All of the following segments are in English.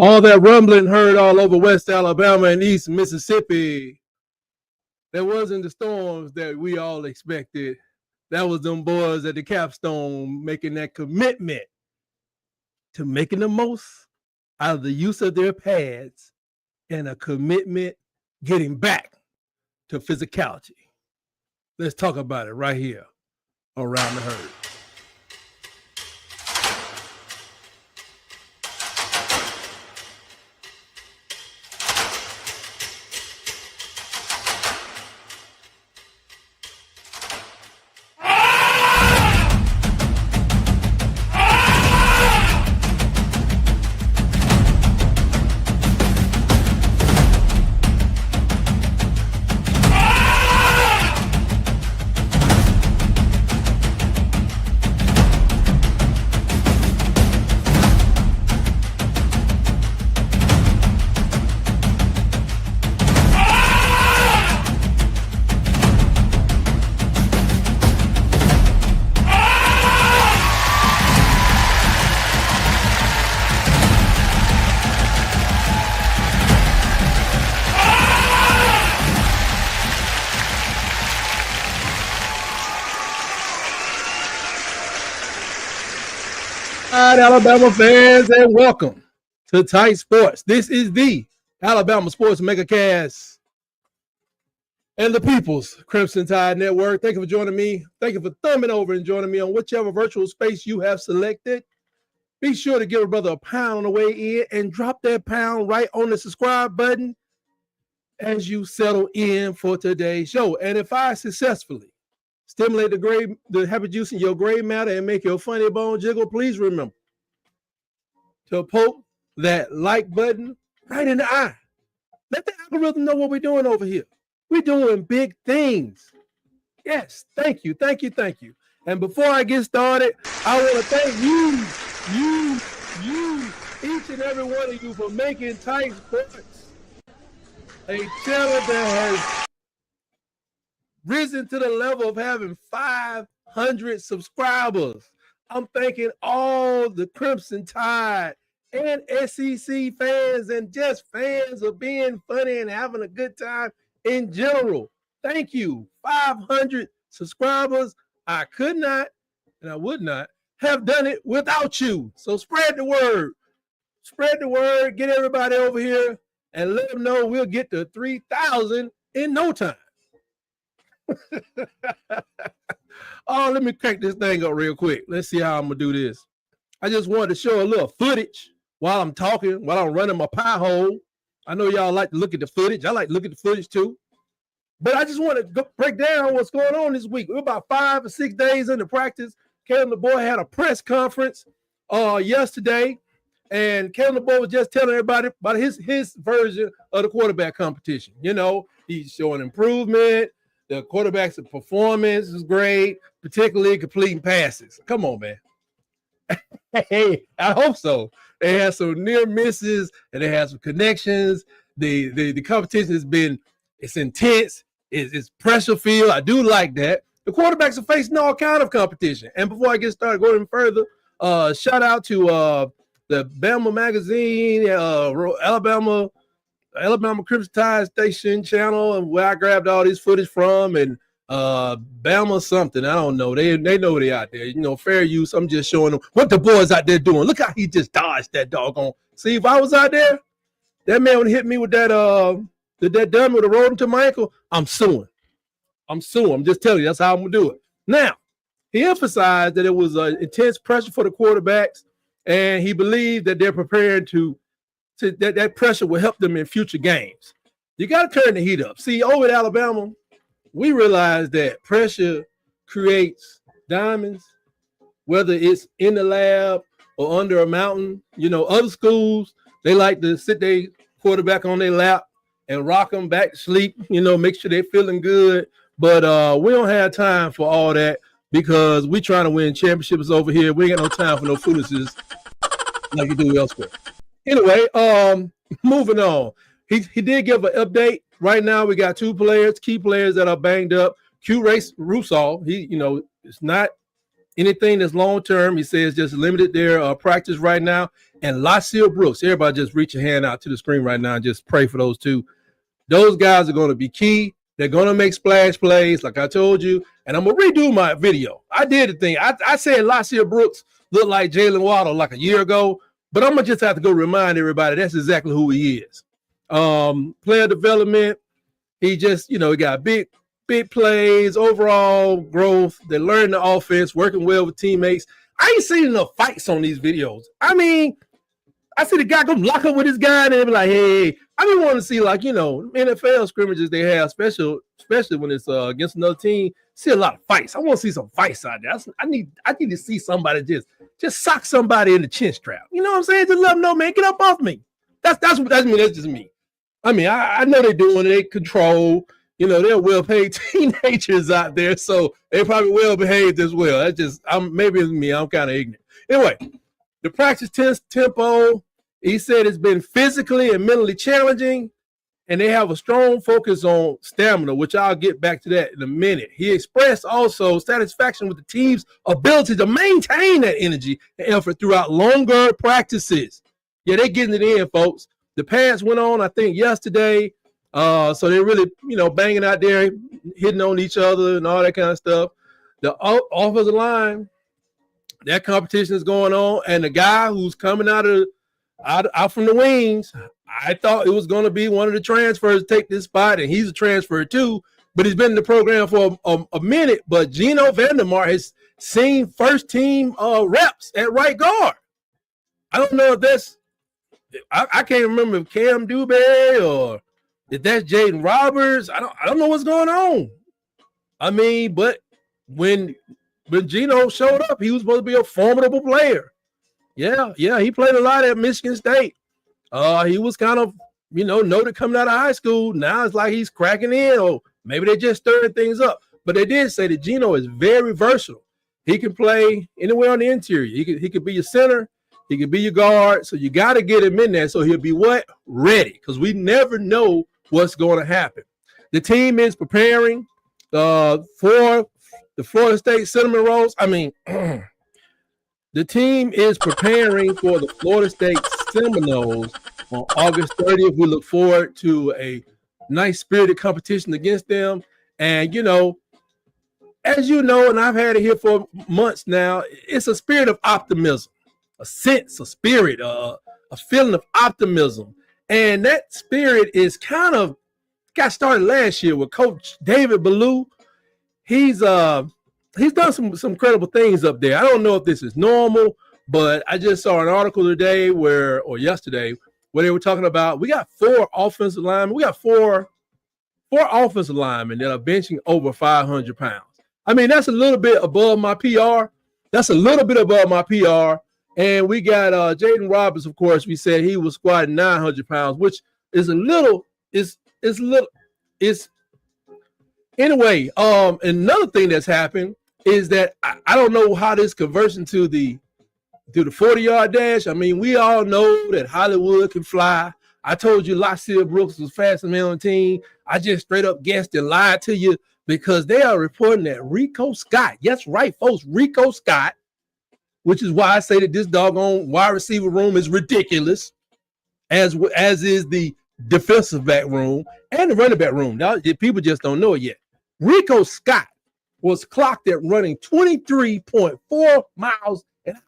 All that rumbling heard all over West Alabama and East Mississippi. That wasn't the storms that we all expected. That was them boys at the capstone making that commitment to making the most out of the use of their pads and a commitment getting back to physicality. Let's talk about it right here around the herd. Alabama fans, and welcome to Tight Sports. This is the Alabama Sports Megacast and the People's Crimson Tide Network. Thank you for joining me. Thank you for thumbing over and joining me on whichever virtual space you have selected. Be sure to give a brother a pound on the way in and drop that pound right on the subscribe button as you settle in for today's show. And if I successfully stimulate the happy juice in your gray matter and make your funny bone jiggle, please remember to poke that like button right in the eye. Let the algorithm know what we're doing over here. We're doing big things. Yes, thank you. And before I get started, I want to thank you each and every one of you for making Tight Sports a channel that has risen to the level of having 500 subscribers. I'm thanking all the Crimson Tide and SEC fans and just fans of being funny and having a good time in general. Thank you. 500 subscribers. I could not, and I would not, have done it without you. So spread the word. Spread the word. Get everybody over here and let them know we'll get to 3,000 in no time. Oh, let me crank this thing up real quick. Let's see how I'm going to do this. I just wanted to show a little footage while I'm talking, while I'm running my pie hole. I know y'all like to look at the footage. I like to look at the footage too. But I just want to break down what's going on this week. We're about 5 or 6 days into practice. Kevin Deboer had a press conference yesterday, and Kevin Deboer was just telling everybody about his version of the quarterback competition. You know, he's showing improvement. The quarterback's performance is great, particularly completing passes. Come on, man. Hey, I hope so. They had some near misses and they had some connections. The competition it's intense. It's pressure filled. I do like that. The quarterbacks are facing all kind of competition. And before I get started going further, shout out to the Bama Magazine, Alabama Crimson Tide Station channel, and where I grabbed all this footage from, and Bama something. I don't know. They know they out there. You know, fair use. I'm just showing them what the boys out there doing. Look how he just dodged that doggone. See, if I was out there, that man would hit me with that dummy with a rodent to my ankle. I'm suing. I'm just telling you, that's how I'm gonna do it. Now, he emphasized that it was intense pressure for the quarterbacks, and he believed that they're prepared to that pressure will help them in future games. You got to turn the heat up. See, over at Alabama, we realize that pressure creates diamonds, whether it's in the lab or under a mountain. You know, other schools, they like to sit their quarterback on their lap and rock them back to sleep, you know, make sure they're feeling good. But we don't have time for all that because we're trying to win championships over here. We ain't got no time for no foolishness like you do elsewhere. Anyway, moving on. He did give an update. Right now, we got 2 key players that are banged up. Q-Race Rusall, it's not anything that's long-term. He says just limited their practice right now. And Laciel Brooks, everybody just reach your hand out to the screen right now and just pray for those 2. Those guys are going to be key. They're going to make splash plays, like I told you. And I'm going to redo my video. I did the thing. I said Laciel Brooks looked like Jalen Waddle like a year ago. But I'm going to just have to go remind everybody that's exactly who he is. Player development, he just, he got big plays, overall growth. They learn the offense, working well with teammates. I ain't seen enough fights on these videos. I mean, I see the guy go lock up with this guy and they be like, hey, I be wanting to see NFL scrimmages they have, especially when it's against another team. See a lot of fights. I want to see some fights out there. I need to see somebody just sock somebody in the chin strap. You know what I'm saying? Just let them know, man, get up off me. That's just me. I mean, I know they're doing it. They control. They're well-paid teenagers out there, so they probably well-behaved as well. Maybe it's me. I'm kind of ignorant. Anyway, the practice tempo, he said it's been physically and mentally challenging, and they have a strong focus on stamina, which I'll get back to that in a minute. He expressed also satisfaction with the team's ability to maintain that energy and effort throughout longer practices. Yeah, they're getting it in, folks. The pads went on, I think, yesterday. So they're really, banging out there, hitting on each other and all that kind of stuff. The offensive line, that competition is going on. And the guy who's coming out from the wings, I thought it was going to be one of the transfers to take this spot, and he's a transfer too, but he's been in the program for a minute. But Gino Vandermark has seen first-team reps at right guard. I don't know if that's – I can't remember if Cam Dewberry or if that's Jaden Roberts. I don't know what's going on. I mean, but when Gino showed up, he was supposed to be a formidable player. Yeah, he played a lot at Michigan State. He was kind of, noted coming out of high school. Now it's like he's cracking in, or maybe they're just stirring things up. But they did say that Gino is very versatile. He can play anywhere on the interior. He could be a center. He can be your guard, so you got to get him in there so he'll be what? Ready, because we never know what's going to happen. The team is preparing for the Florida State Cinnamon Rolls. I mean, the team is preparing for the Florida State Seminoles on August 30th. We look forward to a nice spirited competition against them. And, as you know, and I've had it here for months now, it's a spirit of optimism, a sense, a spirit, a feeling of optimism. And that spirit is kind of got started last year with Coach David Ballou. He's done some incredible things up there. I don't know if this is normal, but I just saw an article today or yesterday where they were talking about we got four offensive linemen. We got four offensive linemen that are benching over 500 pounds. I mean, that's a little bit above my PR. And we got Jaden Roberts, of course. We said he was squatting 900 pounds, which is anyway. Another thing that's happened is that I don't know how this conversion to the 40-yard dash. I mean, we all know that Hollywood can fly. I told you Lacia Brooks was fastest man on the team. I just straight up guessed and lied to you because they are reporting that Rico Scott, yes, right, folks, Rico Scott, which is why I say that this doggone wide receiver room is ridiculous, as is the defensive back room and the running back room. Now, people just don't know it yet. Rico Scott was clocked at running 23.4 miles an hour.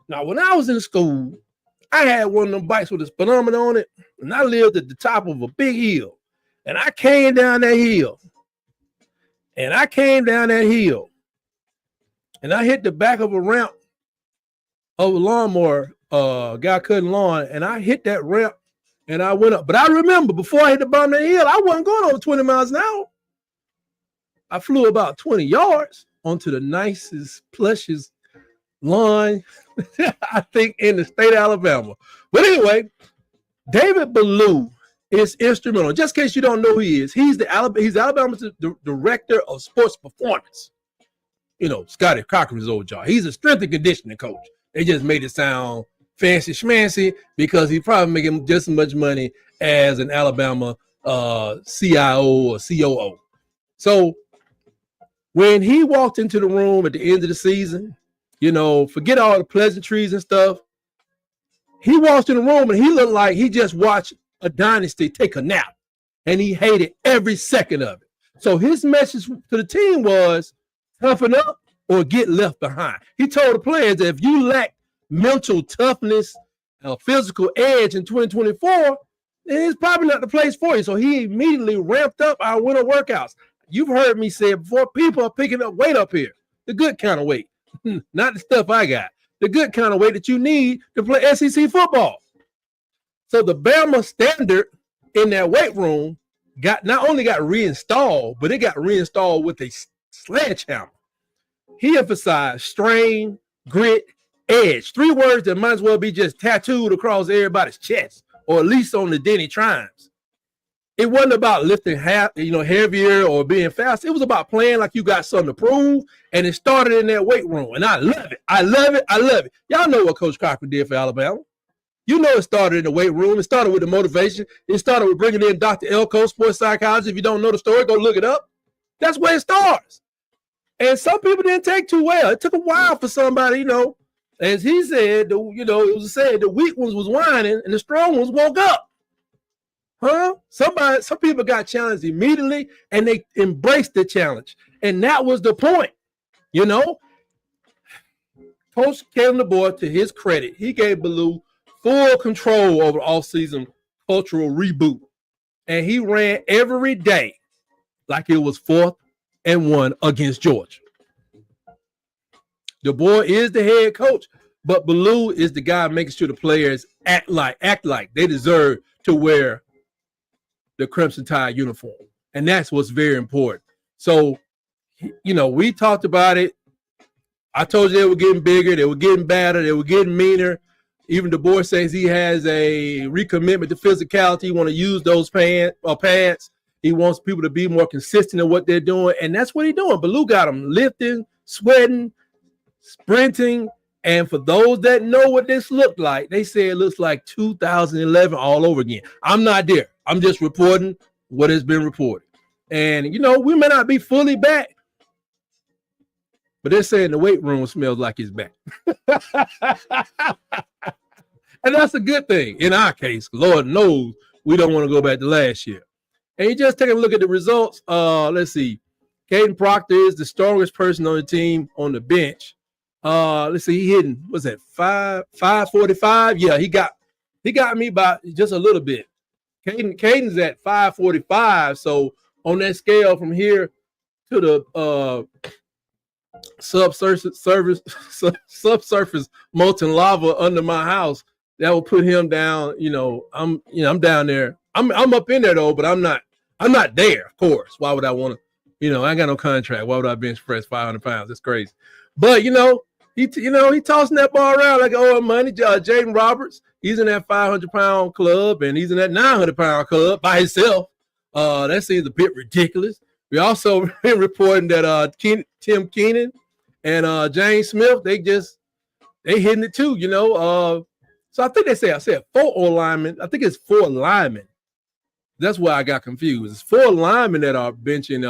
Now, when I was in school, I had one of them bikes with a speedometer on it, and I lived at the top of a big hill. And I came down that hill. And I hit the back of a ramp of a lawnmower, guy cutting lawn, and I hit that ramp and I went up. But I remember before I hit the bottom of the hill, I wasn't going over 20 miles an hour. I flew about 20 yards onto the nicest, plushest lawn, I think, in the state of Alabama. But anyway, David Ballou is instrumental. Just in case you don't know who he is, he's Alabama's director of sports performance. Scotty Cochran's old job. He's a strength and conditioning coach. They just made it sound fancy schmancy because he's probably making just as much money as an Alabama CIO or COO. So when he walked into the room at the end of the season, forget all the pleasantries and stuff. He walked in the room and he looked like he just watched a dynasty take a nap, and he hated every second of it. So his message to the team was toughen up or get left behind. He told the players that if you lack mental toughness, physical edge in 2024, then it's probably not the place for you. So he immediately ramped up our winter workouts. You've heard me say it before, people are picking up weight up here, the good kind of weight, not the stuff I got, the good kind of weight that you need to play SEC football. So the Bama standard in that weight room not only got reinstalled, but it got reinstalled with a sledgehammer. He emphasized strain, grit, edge. 3 words that might as well be just tattooed across everybody's chest, or at least on the Denny Triumphs. It wasn't about lifting heavier or being fast. It was about playing like you got something to prove, and it started in that weight room. And I love it. Y'all know what Coach Cochran did for Alabama. It started in the weight room. It started with the motivation. It started with bringing in Dr. Elko, sports psychologist. If you don't know the story, go look it up. That's where it starts. And some people didn't take too well. It took a while for somebody, as he said, it was said the weak ones was whining and the strong ones woke up. Some people got challenged immediately and they embraced the challenge. And that was the point. Coach Kevin Deboer, to his credit, he gave Ballou full control over the offseason cultural reboot. And he ran every day like it was 4th and 1 against Georgia. Deboer is the head coach, but Ballou is the guy making sure the players act like they deserve to wear the Crimson Tide uniform. And that's what's very important. So, we talked about it. I told you they were getting bigger. They were getting badder. They were getting meaner. Even Deboer says he has a recommitment to physicality. He want to use those pads. He wants people to be more consistent in what they're doing. And that's what he's doing. Ballou got them lifting, sweating, sprinting, And for those that know what this looked like, they say it looks like 2011 all over again. I'm not there. I'm just reporting what has been reported. And, we may not be fully back, but they're saying the weight room smells like it's back. And that's a good thing in our case. Lord knows we don't want to go back to last year. And you just take a look at the results. Let's see. Caden Proctor is the strongest person on the team on the bench. Let's see, he hitting, what's that, 545? Yeah, he got me by just a little bit. Caden's at 545. So on that scale from here to the subsurface molten lava under my house, that will put him down. I'm down there. I'm up in there though, but I'm not there, of course. Why would I want to? I ain't got no contract. Why would I bench press 500 pounds? That's crazy. But he tossing that ball around like old money. Jaden Roberts, he's in that 500-pound club, and he's in that 900-pound club by himself. That seems a bit ridiculous. We also been reporting that Tim Keenan and James Smith, they hitting it too. So I think I said 4 linemen. I think it's 4 linemen. That's why I got confused. It's 4 linemen that are benching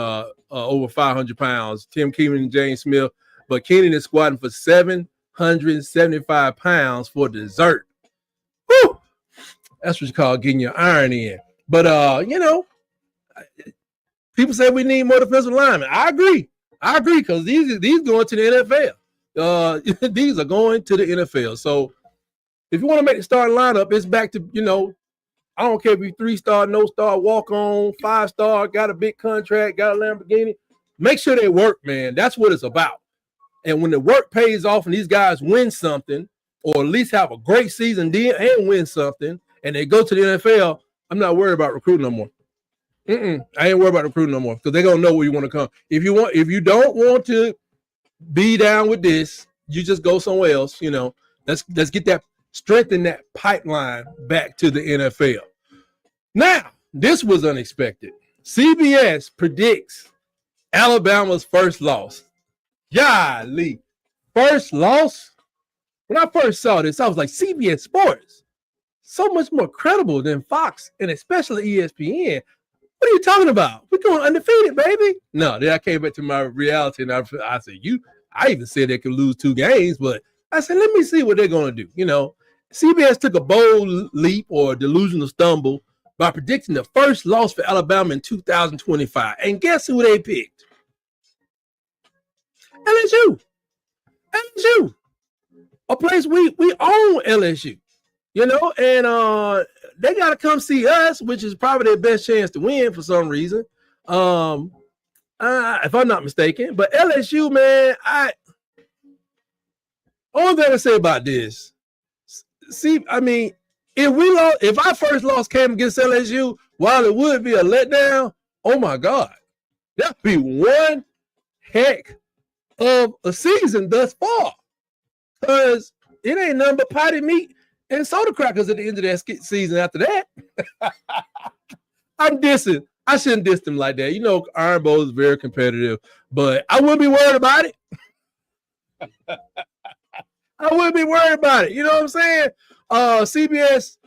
over 500 pounds. Tim Keenan and James Smith. But Keenan is squatting for 775 pounds for dessert. Woo! That's what you call getting your iron in. But, people say we need more defensive linemen. I agree because these going to the NFL. These are going to the NFL. So if you want to make the starting lineup, it's back to, I don't care if you 3-star, no-star, walk-on, 5-star, got a big contract, got a Lamborghini. Make sure they work, man. That's what it's about. And when the work pays off and these guys win something, or at least have a great season and win something, and they go to the NFL, I'm not worried about recruiting no more. I ain't worried about recruiting no more because they're gonna know where you want to come. If you don't want to be down with this, you just go somewhere else. Let's get that, strengthen that pipeline back to the NFL. Now, this was unexpected. CBS predicts Alabama's first loss. Golly, first loss? When I first saw this, I was like, CBS Sports, so much more credible than Fox and especially ESPN. What are you talking about? We're going undefeated, baby. No, then I came back to my reality and I said, I even said they could lose 2 games, but I said, let me see what they're going to do. CBS took a bold leap or delusional stumble by predicting the first loss for Alabama in 2025. And guess who they picked? LSU. A place we own LSU. And they got to come see us, which is probably their best chance to win for some reason. If I'm not mistaken. But LSU, man, only thing I say about this, see, I mean, if our first loss came against LSU, while it would be a letdown, oh my God, that'd be one heck of a season thus far. Because it ain't nothing but potty meat and soda crackers at the end of that season after that. I'm dissing. I shouldn't diss them like that. Iron Bowl is very competitive, but I wouldn't be worried about it. I wouldn't be worried about it. You know what I'm saying? CBS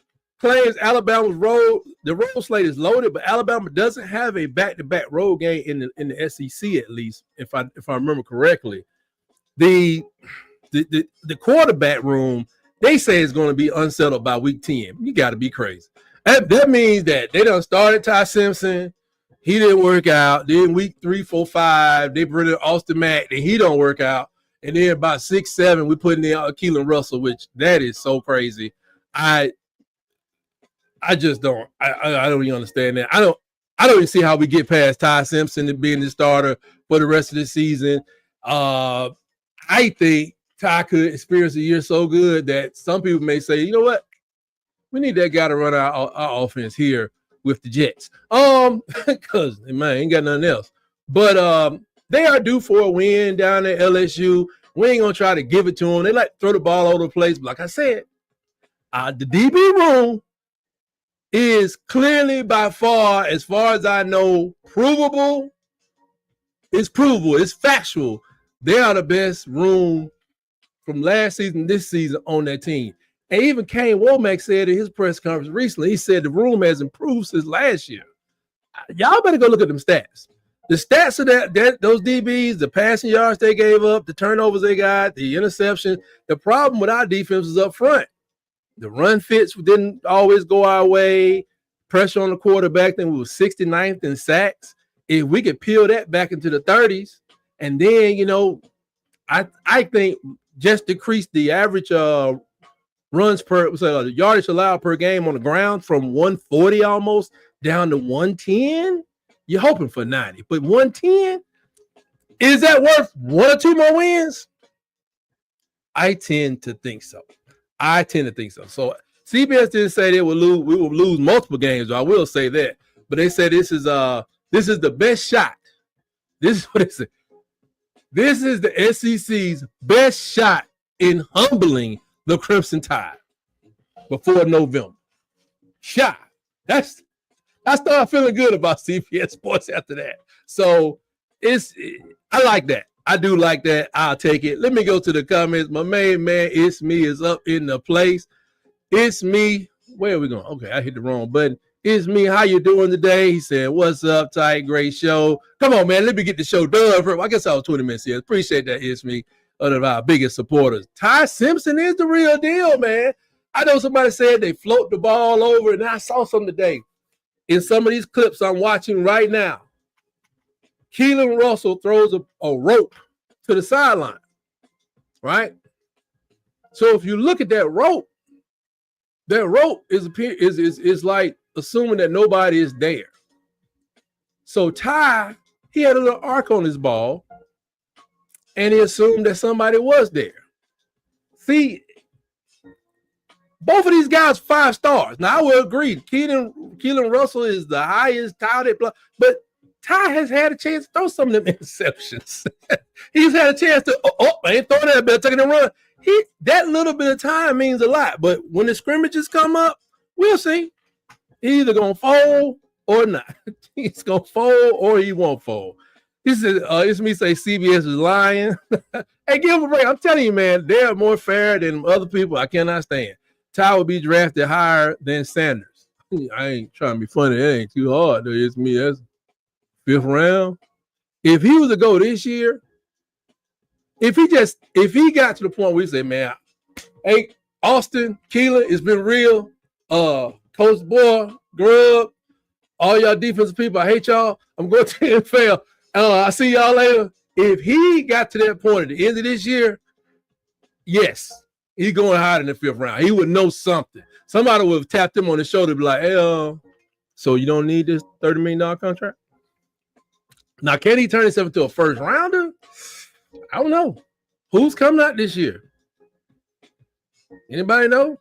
claims Alabama's road slate is loaded, but Alabama doesn't have a back-to-back road game in the SEC, at least, if I remember correctly. The quarterback room, they say is going to be unsettled by week 10. You got to be crazy. That means that they done started Ty Simpson. He didn't work out. Then week 3, 4, 5, they bring in Austin Mack, and he don't work out. And then about 6, 7, we put in Keelan Russell, which that is so crazy. I just don't. I don't even understand that. I don't even see how we get past Ty Simpson and being the starter for the rest of the season. I think Ty could experience a year so good that some people may say, you know what, we need that guy to run our offense here with the Jets. Because man, ain't got nothing else. But they are due for a win down at LSU. We ain't gonna try to give it to them. They like to throw the ball all over the place. But like I said, the DB room is clearly by far as I know, provable. It's provable. It's factual. They are the best room from last season, this season on that team. And even Kane Womack said in his press conference recently, he said the room has improved since last year. Y'all better go look at them stats. The stats of those DBs, the passing yards they gave up, the turnovers they got, the interception. The problem with our defense is up front. The run fits didn't always go our way. Pressure on the quarterback, then we were 69th in sacks. If we could peel that back into the 30s, and then, you know, I think just decrease the average runs per yardage allowed per game on the ground from 140 almost down to 110. You're hoping for 90, but 110, is that worth 1 or 2 more wins? I tend to think so. So CBS didn't say we will lose multiple games, though. I will say that. But they said this is the best shot. This is what they said. This is the SEC's best shot in humbling the Crimson Tide before November. Shot. I started feeling good about CBS Sports after that. So I like that. I do like that. I'll take it. Let me go to the comments. My main man, It's Me, is up in the place. It's Me. Where are we going? Okay, I hit the wrong button. It's Me. How you doing today? He said, what's up, Ty? Great show. Come on, man. Let me get the show done. I guess I was 20 minutes here. Appreciate that, It's Me. One of our biggest supporters. Ty Simpson is the real deal, man. I know somebody said they float the ball over, and I saw something today. In some of these clips I'm watching right now, Keelan Russell throws a rope to the sideline, right? So if you look at that rope is like assuming that nobody is there. So Ty, he had a little arc on his ball, and he assumed that somebody was there. See, both of these guys 5 stars. Now, I will agree, Keelan Russell is the highest touted, but Ty has had a chance to throw some of them interceptions. He's had a chance to, I ain't throwing that, better taking a run. That little bit of time means a lot, but when the scrimmages come up, we'll see. He's either going to fold or not. He's going to fold or he won't fold. This is it's Me say CBS is lying. Hey, give him a break. I'm telling you, man, they're more fair than other people. I cannot stand. Ty will be drafted higher than Sanders. I ain't trying to be funny. It ain't too hard. Though. It's Me. That's 5th round. If he was to go this year, if he got to the point where he say, man, hey, Austin, Keelan, it's been real. Coach Boy, Grub, all y'all defensive people, I hate y'all. I'm going to the NFL. I'll see y'all later. If he got to that point at the end of this year, yes, he's going higher in the 5th round. He would know something. Somebody would have tapped him on the shoulder and be like, hey, so you don't need this $30 million contract? Now, can he turn himself into a 1st rounder? I don't know. Who's coming out this year? Anybody know?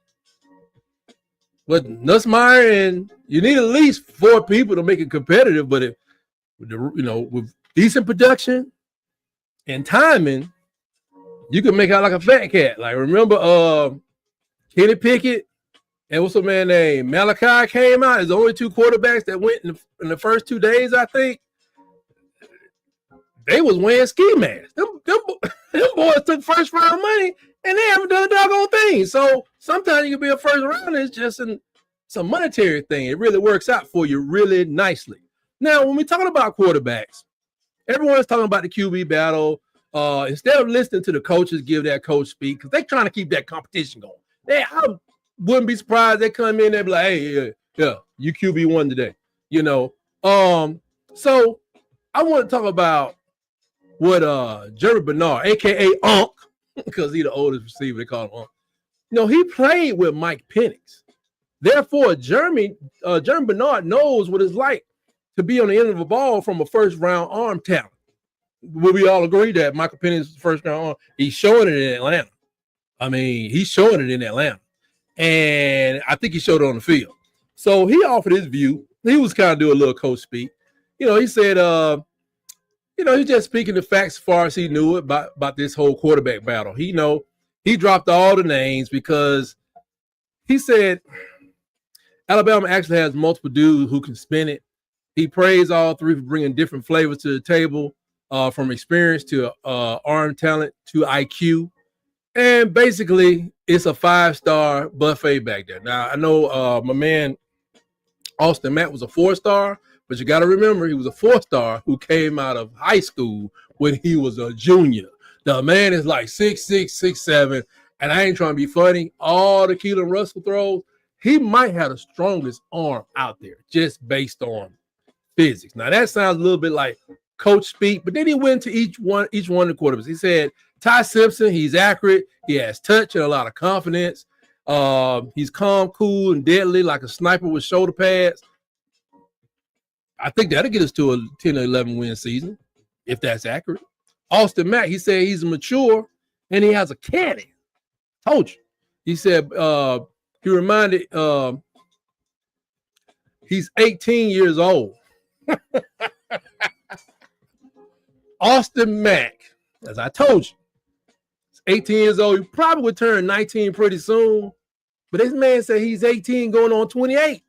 But Nussmeier, and you need at least 4 people to make it competitive, but with decent production and timing, you can make out like a fat cat. Like, remember Kenny Pickett and what's the man named Malachi came out. There's only 2 quarterbacks that went in the first 2 days, I think. They was wearing ski masks. Them boys took 1st round money and they haven't done a doggone thing. So sometimes you can be a 1st rounder. It's just some monetary thing. It really works out for you really nicely. Now, when we're talking about quarterbacks, everyone's talking about the QB battle. Instead of listening to the coaches give that coach speak, because they're trying to keep that competition going. I wouldn't be surprised they come in and be like, hey, yeah, you QB1 today. So I want to talk about what Jeremy Bernard, a.k.a. Unc, because he's the oldest receiver, they call him Unc. He played with Mike Penix. Therefore, Jeremy Bernard knows what it's like to be on the end of a ball from a 1st round arm talent. Will we all agree that Michael Penix is the 1st round arm? He's showing it in Atlanta. He's showing it in Atlanta. And I think he showed it on the field. So he offered his view. He was kind of doing a little coach speak. He said, he's just speaking the facts as far as he knew it about this whole quarterback battle. He dropped all the names because he said Alabama actually has multiple dudes who can spin it. He praised all 3 for bringing different flavors to the table, from experience to arm talent to IQ. And basically, it's a 5-star buffet back there. Now, I know my man Austin Mack was a 4-star, but you got to remember he was a 4-star who came out of high school when he was a junior. The man is like 6'6", 6'7", and I ain't trying to be funny. All the Keelan Russell throws, he might have the strongest arm out there just based on physics. Now, that sounds a little bit like coach speak, but then he went to each one of the quarterbacks. He said, Ty Simpson, he's accurate. He has touch and a lot of confidence. He's calm, cool, and deadly like a sniper with shoulder pads. I think that'll get us to a 10 or 11 win season, if that's accurate. Austin Mack, he said he's mature and he has a cannon. Told you. He said he reminded he's 18 years old. Austin Mack, as I told you, 18 years old. He probably would turn 19 pretty soon. But this man said he's 18 going on 28.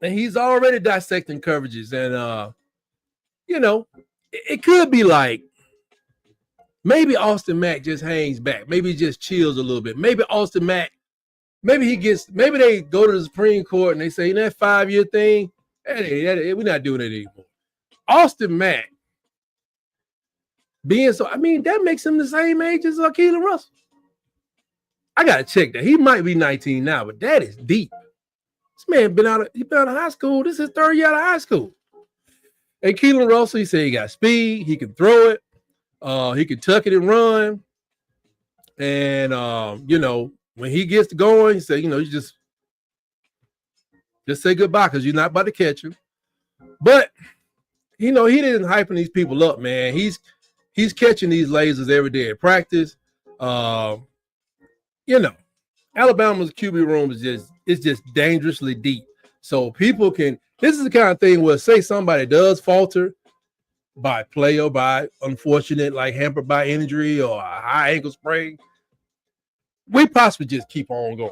And he's already dissecting coverages. And, it could be like maybe Austin Mack just hangs back. Maybe he just chills a little bit. Maybe Austin Mack, maybe they go to the Supreme Court and they say, that 5-year thing, we're not doing it anymore. Austin Mack, that makes him the same age as Keelan Russell. I gotta check that. He might be 19 now, but that is deep. This man been out of high school. This is his 3rd year out of high school. And Keelan Russell, he said he got speed, he can throw it, he can tuck it and run. And when he gets going, he said, you just say goodbye because you're not about to catch him. But he didn't hyping these people up, man. He's catching these lasers every day at practice. Alabama's QB room is just dangerously deep. So people this is the kind of thing where say somebody does falter by play or by unfortunate, like hampered by injury or a high ankle sprain, we possibly just keep on going,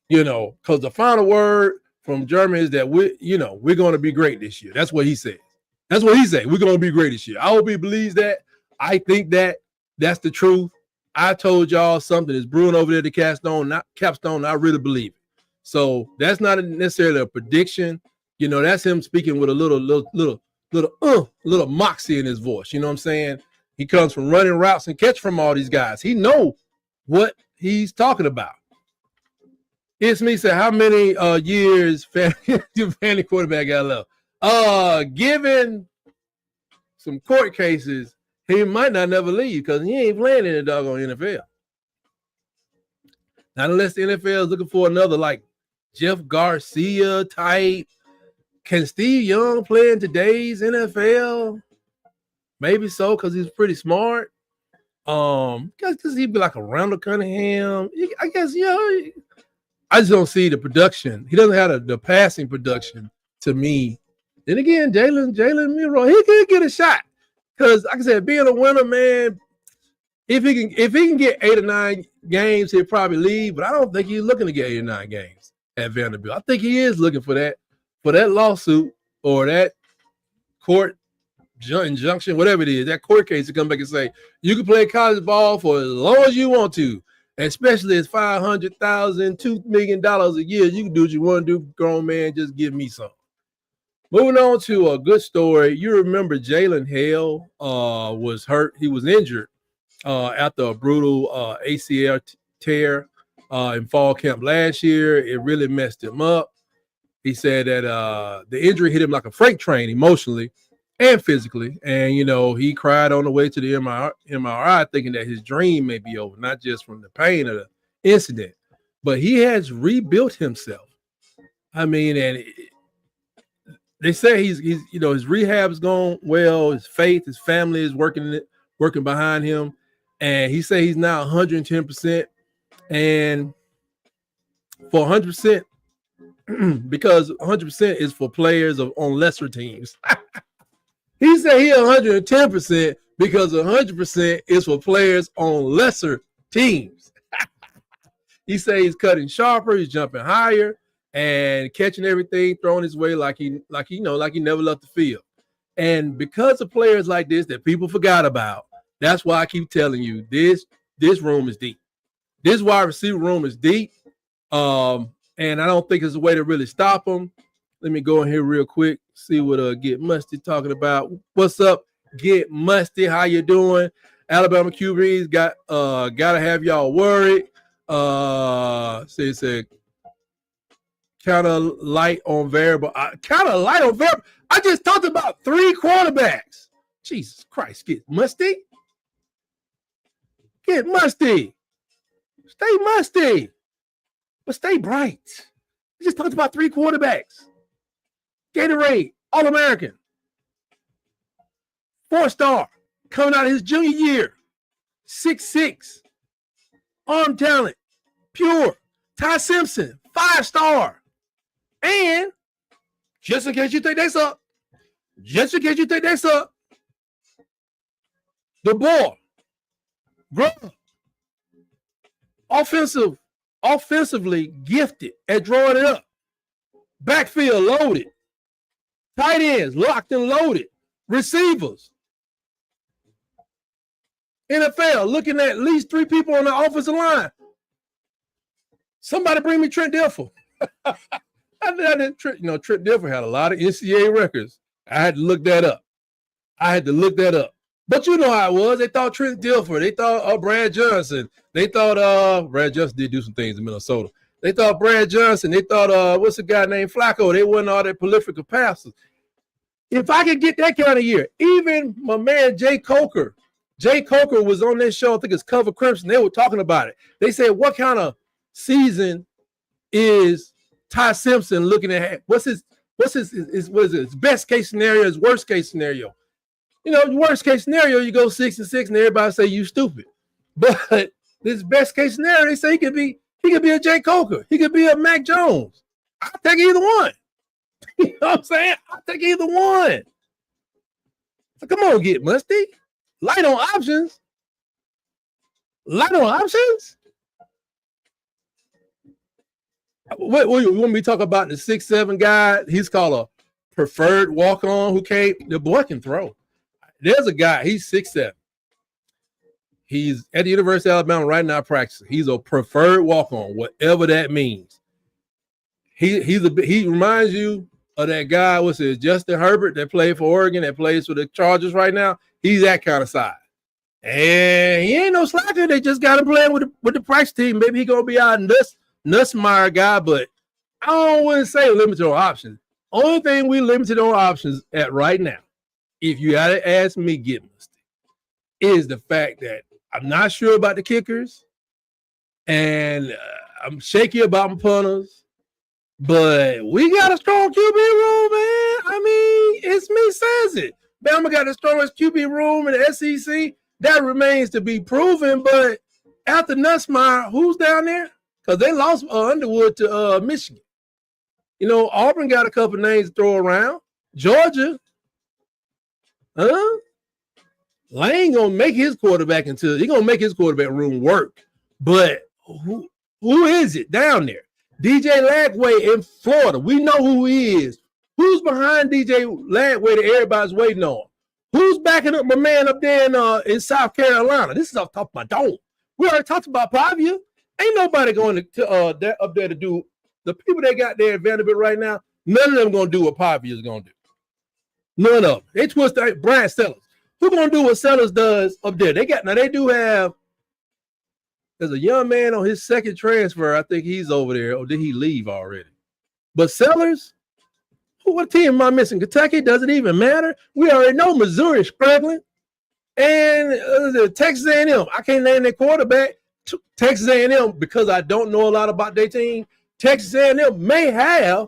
because the final word from German is that we're going to be great this year. That's what he said. That's what he said. We're going to be great this year. I hope he believes that. I think that's the truth. I told y'all something is brewing over there at the capstone. I really believe it. So that's not necessarily a prediction. That's him speaking with a little moxie in his voice. You know what I'm saying? He comes from running routes and catch from all these guys. He know what he's talking about. It's me said, how many years fanny quarterback got left? Given some court cases, he might not never leave because he ain't playing in the doggone NFL. Not unless the NFL is looking for another like Jeff Garcia type. Can Steve Young play in today's NFL? Maybe so, because he's pretty smart. Because he'd be like a Randall Cunningham. I guess, I just don't see the production. He doesn't have the passing production to me. Then again, Jalen Milroe, he could get a shot. Because, like I said, being a winner, man, if he can get 8 or 9 games, he'll probably leave. But I don't think he's looking to get 8 or 9 games at Vanderbilt. I think he is looking for that lawsuit or that court injunction, whatever it is, that court case to come back and say, you can play college ball for as long as you want to, especially it's $500,000, $2 million a year. You can do what you want to do, grown man, just give me some. Moving on to a good story. You remember Jalen Hale was hurt. He was injured after a brutal ACL tear in fall camp last year. It really messed him up. He said that the injury hit him like a freight train emotionally and physically. And, he cried on the way to the MRI thinking that his dream may be over, not just from the pain of the incident, but he has rebuilt himself. I mean, and they say he's his rehab is going well. His faith, his family is working behind him. And he said he's now 110%. And for 100%, because 100% is for players on lesser teams. He said he 110% because 100% is for players on lesser teams. He said he's cutting sharper, he's jumping higher, and catching everything thrown his way like he never left the field. And because of players like this that people forgot about, that's why I keep telling you this room is deep. This wide receiver room is deep. And I don't think there's a way to really stop them. Let me go in here real quick, see what Get Musty talking about. What's up, Get Musty? How you doing? Alabama QBs gotta have y'all worried. Say kind of light on variable. I just talked about 3 quarterbacks. Jesus Christ, Get Musty. Get musty. Stay musty. But stay bright. I just talked about 3 quarterbacks. Gatorade, All-American. 4-star, coming out of his junior year. 6'6". Arm talent, pure. Ty Simpson, 5-star. And just in case you think that's up, Deboer, Grubb, offensively gifted at drawing it up. Backfield loaded. Tight ends locked and loaded. Receivers. NFL looking at least 3 people on the offensive line. Somebody bring me Trent Dilfer. Trent Dilfer had a lot of NCAA records. I had to look that up. But you know how it was. They thought Trent Dilfer. They thought Brad Johnson. They thought Brad Johnson did do some things in Minnesota. They thought Brad Johnson. They thought what's the guy named Flacco? They wasn't all that prolific of passes. If I could get that kind of year, even my man Jay Coker was on this show. I think it's Cover Crimson. They were talking about it. They said, what kind of season is Ty Simpson looking at? What's his best case scenario? His worst case scenario? Worst case scenario, you go 6-6, and everybody say you stupid. But this best case scenario, they say he could be a Jay Coker. He could be a Mac Jones. I'll take either one. You know what I'm saying? I'll take either one. So come on, Get Musty. Light on options. What you want me to talk about the 6'7" guy? He's called a preferred walk-on who came. The boy can throw. There's a guy, he's 6'7". He's at the University of Alabama right now practicing. He's a preferred walk-on, whatever that means. He reminds you of that guy, what's his, Justin Herbert, that played for Oregon, that plays for the Chargers right now. He's that kind of size. And he ain't no slacker. They just got him playing with the practice team. Maybe he gonna be our Nussmeier guy, but I don't want to say limited on options. Only thing we limited on options at right now, if you had to ask me, Get Musty, is the fact that I'm not sure about the kickers, and I'm shaky about my punters, but we got a strong QB room, man. I mean, it's me says it. Bama got the strongest QB room in the SEC. That remains to be proven, but after Nussmeier, who's down there? Because they lost Underwood to Michigan. Auburn got a couple names to throw around. Georgia, Lane gonna make his quarterback room work. But who is it down there? DJ Lagway in Florida. We know who he is. Who's behind DJ Lagway that everybody's waiting on? Who's backing up my man up there in South Carolina? This is off the top of my dome. We already talked about Pavia. Ain't nobody going to up there to do the people they got there at Vanderbilt right now. None of them going to do what Pavia is going to do. None of them. They twist Brad Sellers. Who going to do what Sellers does up there? There's a young man on his second transfer. I think he's over there. Or did he leave already? But Sellers, what team am I missing? Kentucky? Doesn't even matter. We already know Missouri is struggling. And Texas A&M, I can't name their quarterback. Texas A&M, because I don't know a lot about their team, Texas A&M may have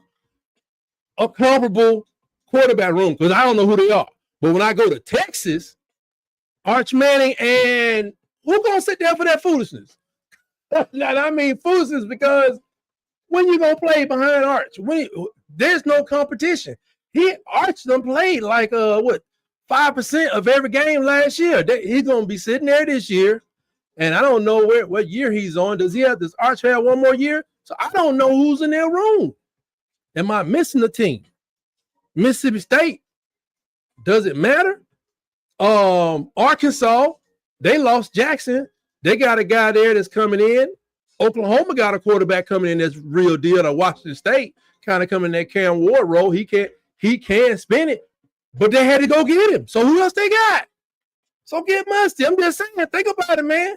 a comparable quarterback room because I don't know who they are. But when I go to Texas, Arch Manning, and who's going to sit there for that foolishness? I mean foolishness because when you going to play behind Arch? There's no competition. Arch done played like 5% of every game last year. He's going to be sitting there this year. And I don't know what year he's on. Does Arch have one more year? So I don't know who's in their room. Am I missing the team? Mississippi State. Does it matter? Arkansas, they lost Jackson. They got a guy there that's coming in. Oklahoma got a quarterback coming in that's real deal. To Washington State kind of coming in that Cam Ward role. He can spin it, but they had to go get him. So who else they got? So get Musty. I'm just saying, think about it, man.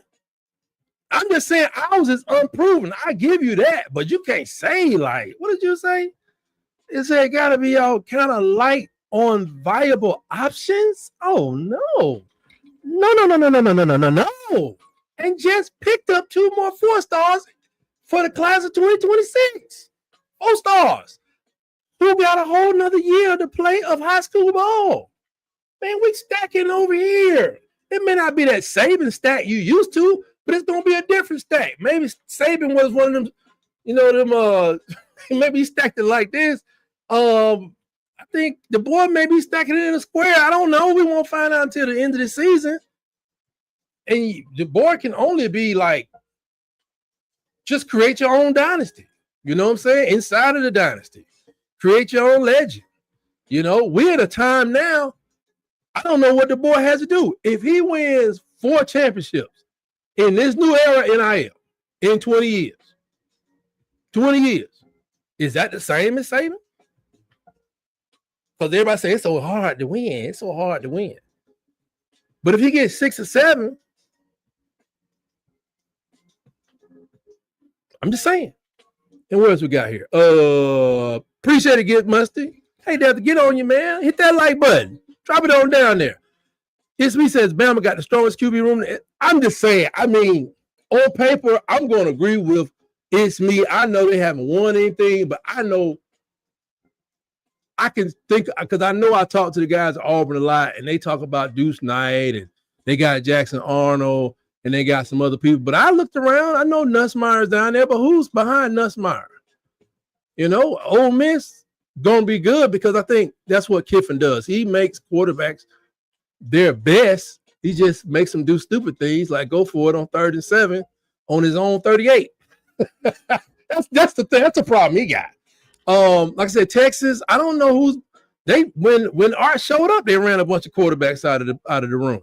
I'm just saying ours is unproven. I give you that, but you can't say like, what did you say? It said got to be all kind of light on viable options. Oh no. No. And just picked up 2 more 4-stars for the class of 2026. 4 stars. Who got a whole nother year to play of high school ball? Man, we stacking over here. It may not be that Saban stack you used to, but it's gonna be a different stack. Maybe Saban was one of them, maybe he stacked it like this. I think Deboer may be stacking it in a square. I don't know. We won't find out until the end of the season. And Deboer can only be like, just create your own dynasty. You know what I'm saying? Inside of the dynasty. Create your own legend. We're at a time now. I don't know what Deboer has to do. If he wins 4 championships in this new era NIL in 20 years, is that the same as Saban? Because everybody say it's so hard to win. But if he gets 6 or 7, I'm just saying. And what else we got here? Appreciate it, Get Musty. Hey, Dad, get on you, man. Hit that like button. Drop it on down there. It's me says Bama got the strongest QB room. I'm just saying, on paper, I'm going to agree with it's me. I know they haven't won anything, but I know I can think, because I know I talk to the guys at Auburn a lot, and they talk about Deuce Knight, and they got Jackson Arnold, and they got some other people. But I looked around. I know Nussmeier's down there, but who's behind Nussmeier? Ole Miss going to be good because I think that's what Kiffin does. He makes quarterbacks their best. He just makes them do stupid things like go for it on 3rd and 7 on his own 38. That's the thing. That's the problem he got. Like I said, Texas, I don't know when Art showed up, they ran a bunch of quarterbacks out of the room.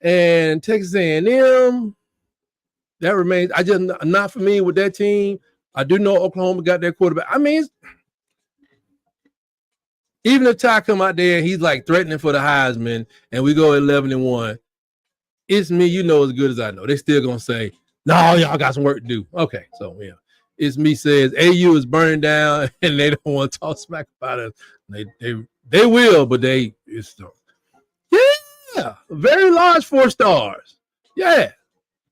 And Texas A&M, that remains. I'm not familiar with that team. I do know Oklahoma got their quarterback. Even if Ty come out there and he's like threatening for the Heisman and we go 11-1, it's me, as good as I know. They still gonna say, no, y'all got some work to do. Okay, so yeah. It's me says AU is burning down and they don't want to talk smack about it. They will, but yeah, very large 4 stars. Yeah.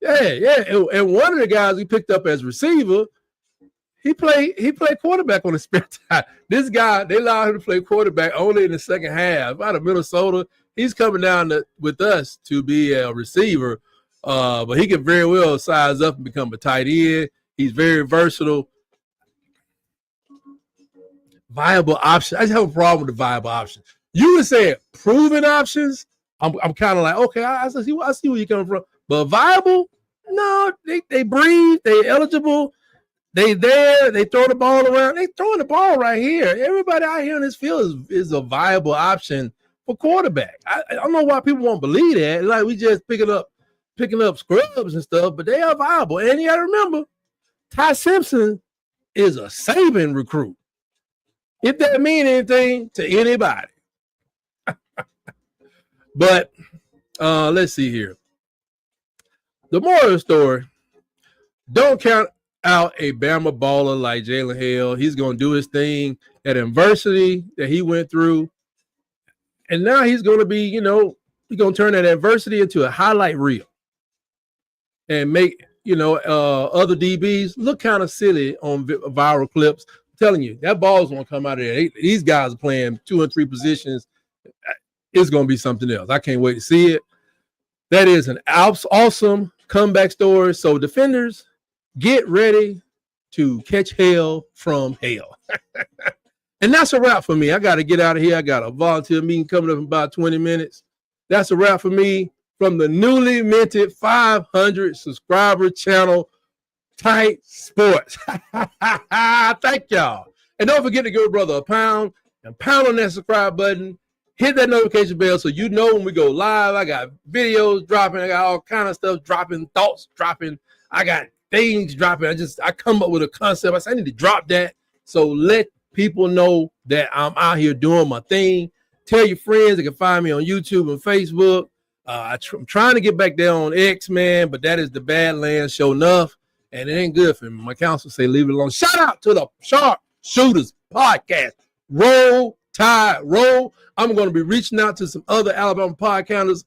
And one of the guys we picked up as receiver, he played quarterback on the spare time. This guy, they allowed him to play quarterback only in the second half. Out of Minnesota, he's coming down with us to be a receiver, but he could very well size up and become a tight end. He's very versatile. Viable option. I just have a problem with the viable option. You would say proven options. I'm kind of like, okay, I see where you're coming from. But viable? No, they breathe. They eligible. They there. They throw the ball around. They throwing the ball right here. Everybody out here in this field is a viable option for quarterback. I don't know why people won't believe that. Like we just picking up scrubs and stuff, but they are viable. And you got to remember, Ty Simpson is a Saban recruit. If that mean anything to anybody. But let's see here. The moral of the story, don't count out a Bama baller like Jalen Hale. He's going to do his thing at adversity that he went through. And now he's going to be, he's going to turn that adversity into a highlight reel and make, other DBs look kind of silly on viral clips. I'm telling you, that ball's going to come out of there. These guys are playing 2 and 3 positions. It's going to be something else. I can't wait to see it. That is an awesome comeback story. So defenders, get ready to catch hell from hell. And that's a wrap for me. I got to get out of here. I got a volunteer meeting coming up in about 20 minutes. That's a wrap for me from the newly minted 500 subscriber channel, Tight Sports. Thank y'all. And don't forget to give a brother a pound and pound on that subscribe button. Hit that notification bell so you know when we go live. I got videos dropping. I got all kind of stuff dropping, thoughts dropping. I got things dropping. I come up with a concept. I say I need to drop that. So let people know that I'm out here doing my thing. Tell your friends they can find me on YouTube and Facebook. I'm trying to get back there on X, man, but that is the Badlands show enough, and it ain't good for me. My counsel say leave it alone. Shout out to the Sharp Shooters podcast. Roll, Tide, roll. I'm going to be reaching out to some other Alabama podcasters,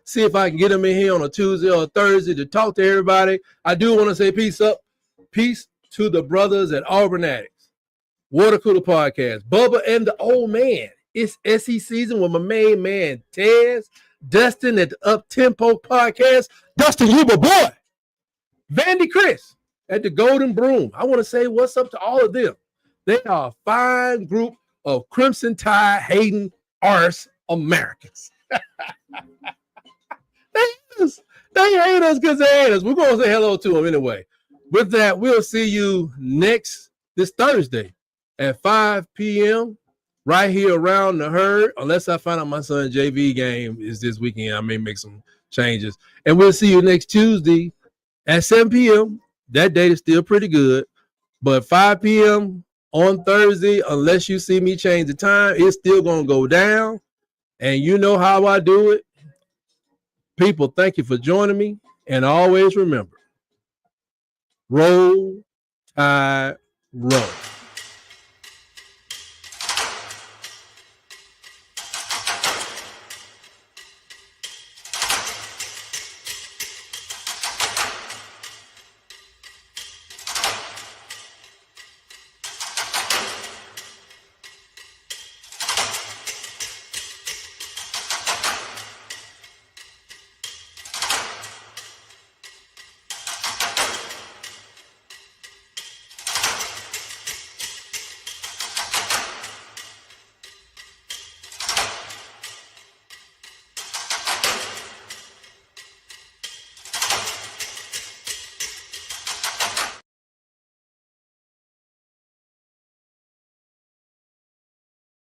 see if I can get them in here on a Tuesday or a Thursday to talk to everybody. I do want to say peace to the brothers at Auburn Addicts, Water Cooler Podcast, Bubba and the Old Man. It's SE season with my main man, Tez, Dustin at the Up Tempo Podcast, Dustin, you my boy, Vandy Chris at the Golden Broom. I want to say what's up to all of them. They are a fine group of Crimson Tide hating arse Americans. They hate us because they hate us. We're going to say hello to them anyway. With that, we'll see you this Thursday at 5 p.m. right here around the herd, unless I find out my son's JV game is this weekend. I may make some changes. And we'll see you next Tuesday at 7 p.m. That date is still pretty good. But 5 p.m. on Thursday, unless you see me change the time, it's still going to go down. And you know how I do it. People, thank you for joining me. And always remember, roll, tide, roll.